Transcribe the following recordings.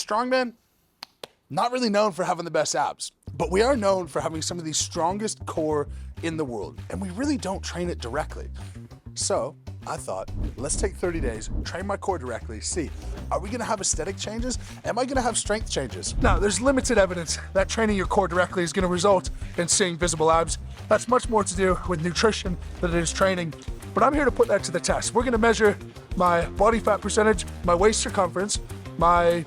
strongman, not really known for having the best abs, but we are known for having some of the strongest core in the world, and we really don't train it directly. So I thought, let's take 30 days, train my core directly, see, are we gonna have aesthetic changes? Am I gonna have strength changes? Now, there's limited evidence that training your core directly is gonna result in seeing visible abs. That's much more to do with nutrition than it is training, but I'm here to put that to the test. We're gonna measure my body fat percentage, my waist circumference, my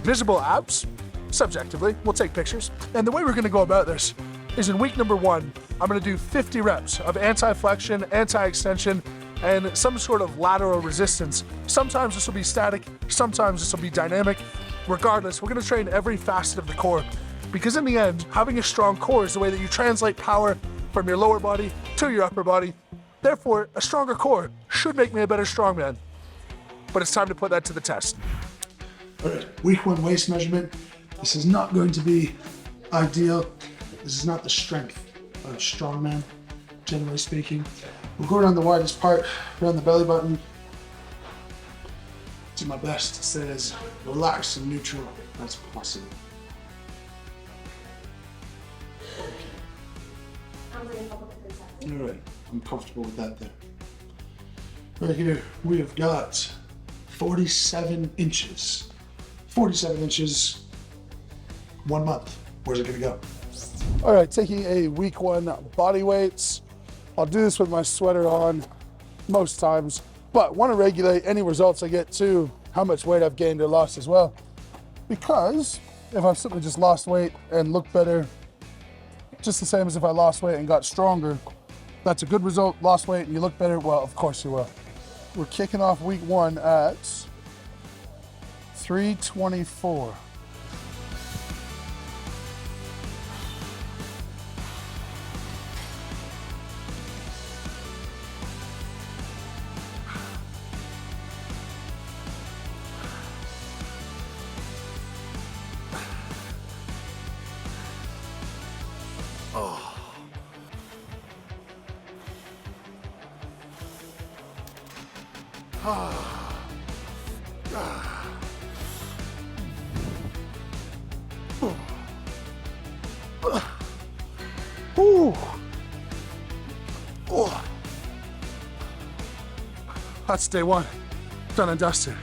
visible abs, subjectively, we'll take pictures. And the way we're gonna go about this is in week number 1, I'm gonna do 50 reps of anti-flexion, anti-extension, and some sort of lateral resistance. Sometimes this will be static, sometimes this will be dynamic. Regardless, we're gonna train every facet of the core, because in the end, having a strong core is the way that you translate power from your lower body to your upper body. Therefore, a stronger core should make me a better strongman. But it's time to put that to the test. All right, week 1 waist measurement. This is not going to be ideal. This is not the strength of a strongman, generally speaking. We'll go around the widest part, around the belly button. Do my best to stay as relaxed and neutral as possible. All right, I'm comfortable with that there. Right here, we have got 47 inches. 47 inches, 1 month. Where's it gonna go? All right, taking a week 1 body weights. I'll do this with my sweater on most times, but want to regulate any results I get to how much weight I've gained or lost as well. Because if I've simply just lost weight and looked better, just the same as if I lost weight and got stronger, that's a good result. Lost weight and you look better, well, of course you will. We're kicking off week 1 at 324. Ooh. Oh. That's day 1, done and dusted.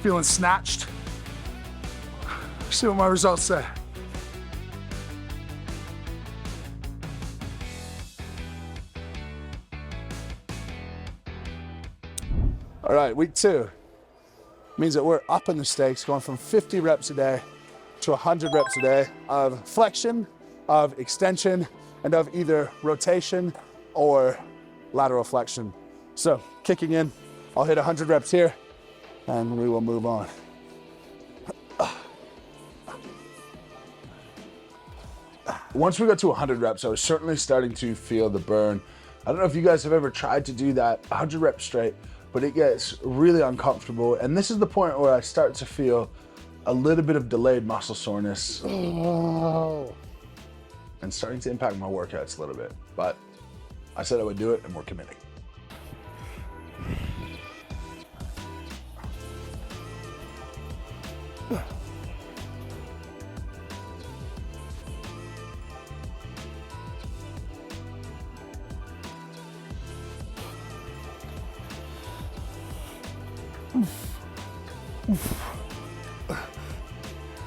Feeling snatched. See what my results say. All right, week 2 means that we're up in the stakes, going from 50 reps a day to 100 reps a day of flexion, of extension, and of either rotation or lateral flexion. So kicking in, I'll hit 100 reps here and we will move on. Once we got to 100 reps, I was certainly starting to feel the burn. I don't know if you guys have ever tried to do that 100 reps straight, but it gets really uncomfortable. And this is the point where I start to feel a little bit of delayed muscle soreness. Oh. And starting to impact my workouts a little bit. But I said I would do it and we're committing.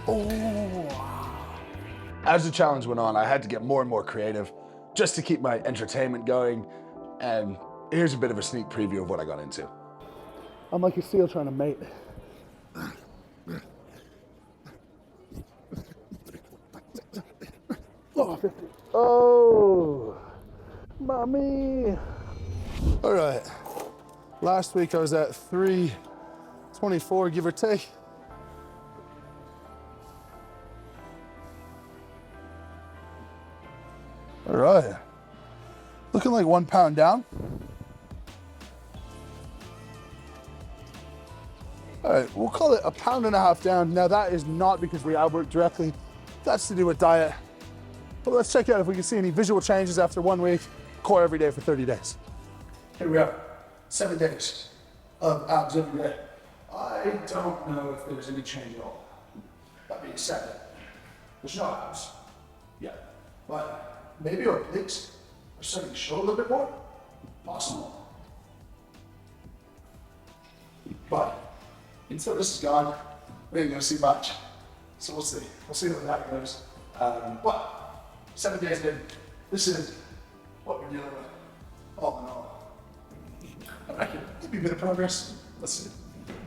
Oh. As the challenge went on, I had to get more and more creative just to keep my entertainment going. And here's a bit of a sneak preview of what I got into. I'm like a seal trying to mate. Oh, 50. Oh, mommy. All right. Last week I was at 324, give or take. All right. Looking like 1 pound down. All right, we'll call it 1.5 pounds down. Now that is not because we outworked directly. That's to do with diet. But let's check out if we can see any visual changes after 1 week, core every day for 30 days. Here we are, 7 days of abs every day. I don't know if there's any change at all. That being said, there's no abs yet, but maybe our obliques are starting to show a little bit more. Possible. But until this is gone, we ain't gonna see much. So we'll see. We'll see how that goes. But 7 days in, this is what we're dealing with. All in all, I reckon it'll be a bit of progress. Let's see.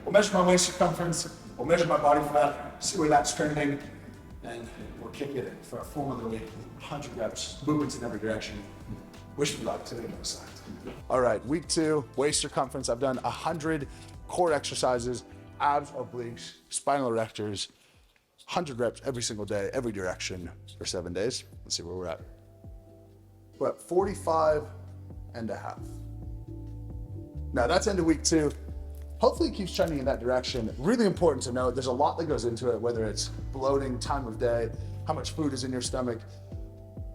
We'll measure my waist circumference. We'll measure my body fat. See where that's trending, and we'll kick it for a 4 month week. 100 reps, movements in every direction. Wish me luck today, no side. All right, week 2, waist circumference. I've done 100 core exercises, abs, obliques, spinal erectors, 100 reps every single day, every direction for 7 days. Let's see where we're at. We're at 45 and a half. Now that's into week 2. Hopefully it keeps trending in that direction. Really important to note, there's a lot that goes into it, whether it's bloating, time of day, how much food is in your stomach,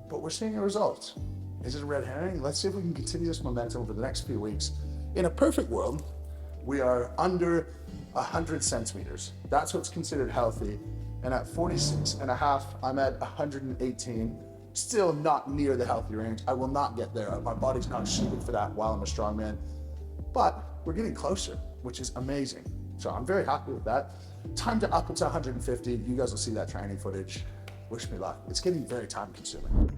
but we're seeing a result. Is it a red herring? Let's see if we can continue this momentum over the next few weeks. In a perfect world, we are under 100 centimeters. That's what's considered healthy. And at 46 and a half, I'm at 118. Still not near the healthy range. I will not get there. My body's not suited for that while I'm a strongman. But we're getting closer, which is amazing. So I'm very happy with that. Time to up it to 150. You guys will see that training footage. Wish me luck. It's getting very time consuming.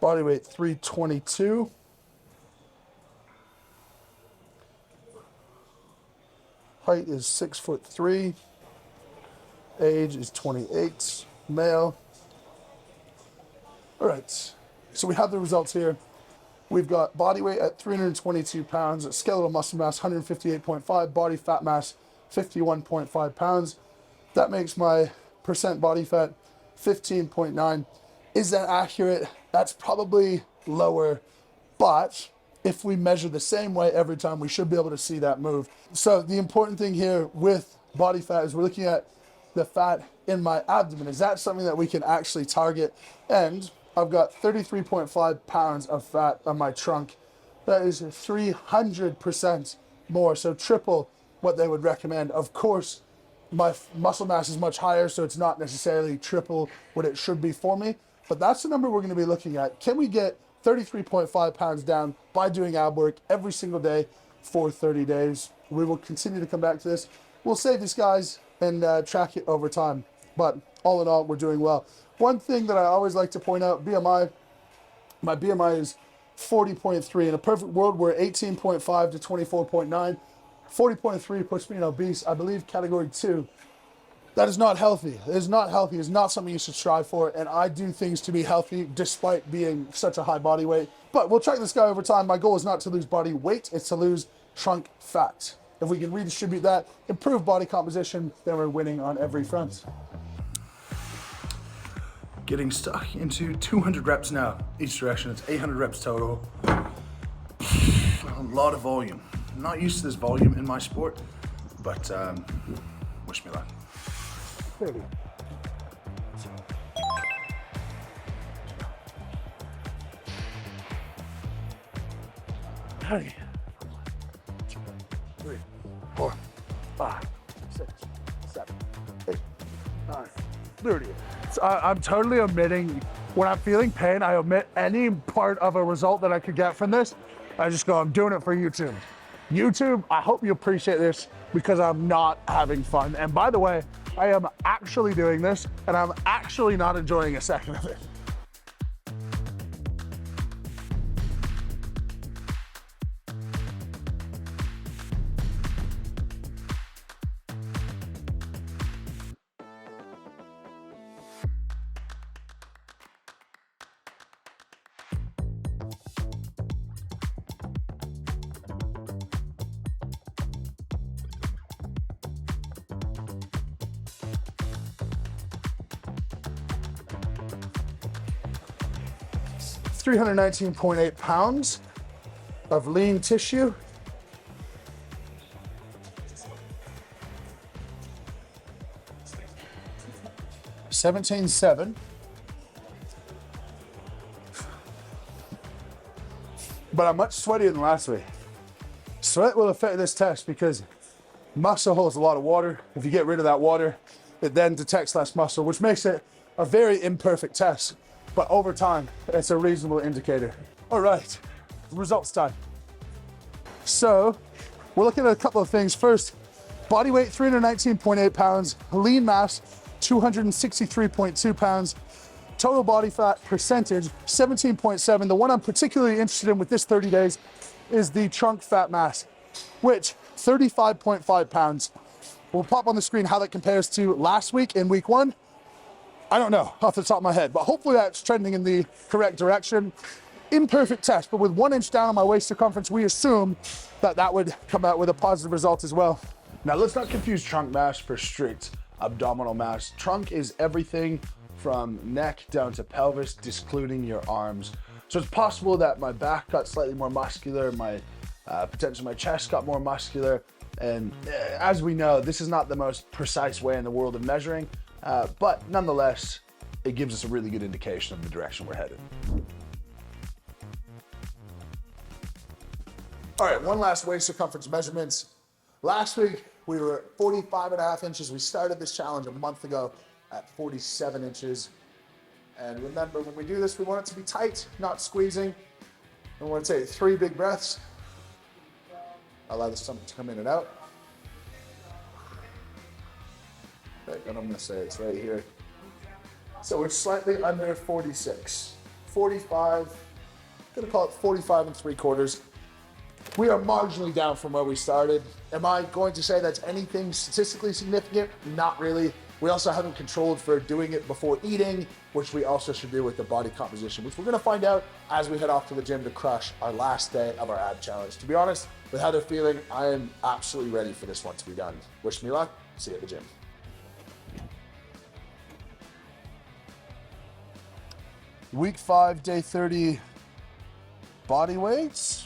Body weight 322. Height is 6'3". Age is 28, male. All right, so we have the results here. We've got body weight at 322 pounds, skeletal muscle mass 158.5, body fat mass 51.5 pounds. That makes my percent body fat 15.9. Is that accurate? That's probably lower, but if we measure the same way every time, we should be able to see that move. So the important thing here with body fat is we're looking at the fat in my abdomen. Is that something that we can actually target? And I've got 33.5 pounds of fat on my trunk. That is 300% more, so triple what they would recommend. Of course, my muscle mass is much higher, so it's not necessarily triple what it should be for me. But that's the number we're going to be looking at. Can we get 33.5 pounds down by doing ab work every single day for 30 days? We will continue to come back to this. We'll save these guys and track it over time. But all in all, we're doing well. One thing that I always like to point out, BMI, my BMI is 40.3. In a perfect world, we're 18.5 to 24.9. 40.3 puts me in obese, I believe category 2. That is not healthy. It is not healthy. It's not something you should strive for. And I do things to be healthy despite being such a high body weight. But we'll track this guy over time. My goal is not to lose body weight. It's to lose trunk fat. If we can redistribute that, improve body composition, then we're winning on every front. Getting stuck into 200 reps now. Each direction, it's 800 reps total. A lot of volume. I'm not used to this volume in my sport, but wish me luck. 30. Hey. 3, 4, 5, 6, 7, 8, 9, 30. So I'm totally omitting, when I'm feeling pain, I omit any part of a result that I could get from this. I just go, I'm doing it for YouTube. YouTube, I hope you appreciate this because I'm not having fun. And by the way, I am actually doing this, and I'm actually not enjoying a second of it. It's 319.8 pounds of lean tissue. $17.7. But I'm much sweatier than last week. Sweat will affect this test because muscle holds a lot of water. If you get rid of that water, it then detects less muscle, which makes it a very imperfect test. But over time, it's a reasonable indicator. All right, results time. So we're looking at a couple of things. First, body weight, 319.8 pounds, lean mass, 263.2 pounds, total body fat percentage, 17.7. The one I'm particularly interested in with this 30 days is the trunk fat mass, which 35.5 pounds. We'll pop on the screen how that compares to last week in week 1. I don't know off the top of my head, but hopefully that's trending in the correct direction. Imperfect test, but with 1 inch down on my waist circumference, we assume that that would come out with a positive result as well. Now let's not confuse trunk mass for strict abdominal mass. Trunk is everything from neck down to pelvis, discluding your arms. So it's possible that my back got slightly more muscular, my potentially my chest got more muscular, and as we know, this is not the most precise way in the world of measuring, but nonetheless, it gives us a really good indication of the direction we're headed. All right, one last waist circumference measurements. Last week, we were at 45.5 inches. We started this challenge a month ago at 47 inches. And remember, when we do this, we want it to be tight, not squeezing. And we want to take 3 big breaths. Allow the stomach to come in and out. Okay, and I'm gonna say it's right here. So we're slightly under 46. 45, I'm gonna call it 45 3/4. We are marginally down from where we started. Am I going to say that's anything statistically significant? Not really. We also haven't controlled for doing it before eating, which we also should do with the body composition, which we're gonna find out as we head off to the gym to crush our last day of our ab challenge. To be honest, with how they're feeling, I am absolutely ready for this one to be done. Wish me luck, see you at the gym. Week 5, day 30, body weights.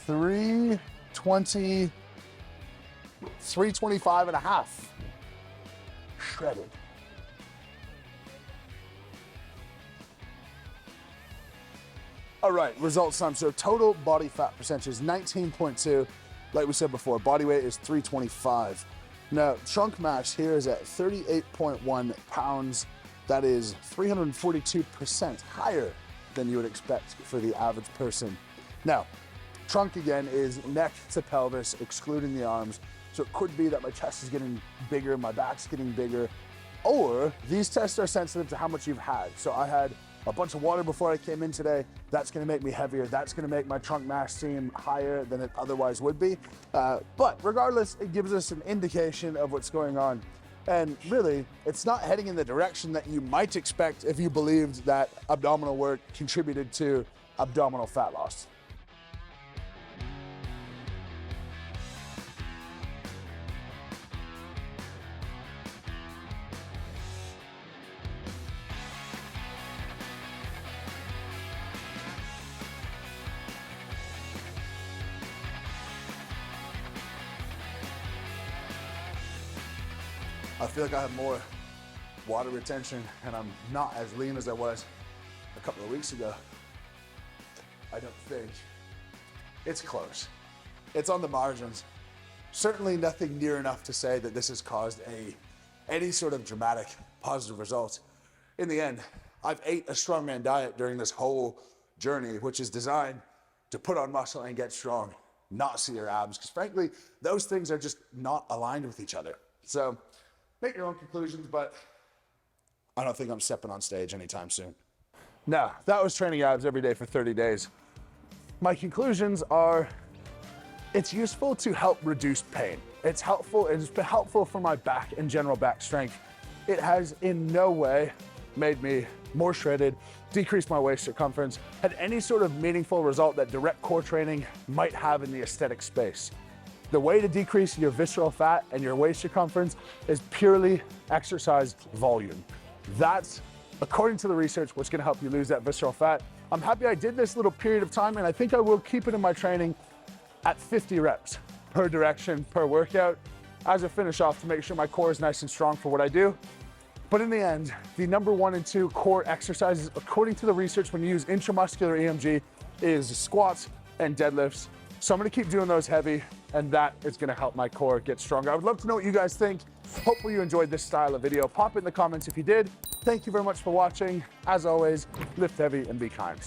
325.5. Shredded. All right, results time. So total body fat percentage is 19.2. Like we said before, body weight is 325. Now, trunk mass here is at 38.1 pounds. That is 342% higher than you would expect for the average person. Now, trunk again is neck to pelvis, excluding the arms. So it could be that my chest is getting bigger, my back's getting bigger, or these tests are sensitive to how much you've had. So I had a bunch of water before I came in today. That's gonna make me heavier. That's gonna make my trunk mass seem higher than it otherwise would be. But regardless, it gives us an indication of what's going on. And really, it's not heading in the direction that you might expect if you believed that abdominal work contributed to abdominal fat loss. I feel like I have more water retention and I'm not as lean as I was a couple of weeks ago. I don't think. It's close. It's on the margins. Certainly nothing near enough to say that this has caused any sort of dramatic positive results. In the end, I've ate a strongman diet during this whole journey, which is designed to put on muscle and get strong. not see your abs, because frankly, those things are just not aligned with each other. So make your own conclusions, but I don't think I'm stepping on stage anytime soon. Now, that was training abs every day for 30 days. My conclusions are, it's useful to help reduce pain. It's been helpful for my back and general back strength. It has in no way made me more shredded, decreased my waist circumference, had any sort of meaningful result that direct core training might have in the aesthetic space. The way to decrease your visceral fat and your waist circumference is purely exercise volume. That's, according to the research, what's gonna help you lose that visceral fat. I'm happy I did this little period of time, and I think I will keep it in my training at 50 reps per direction, per workout, as a finish off to make sure my core is nice and strong for what I do. But in the end, the number 1 and 2 core exercises, according to the research when you use intramuscular EMG, is squats and deadlifts. So I'm gonna keep doing those heavy, and that is gonna help my core get stronger. I would love to know what you guys think. Hopefully you enjoyed this style of video. Pop it in the comments if you did. Thank you very much for watching. As always, lift heavy and be kind.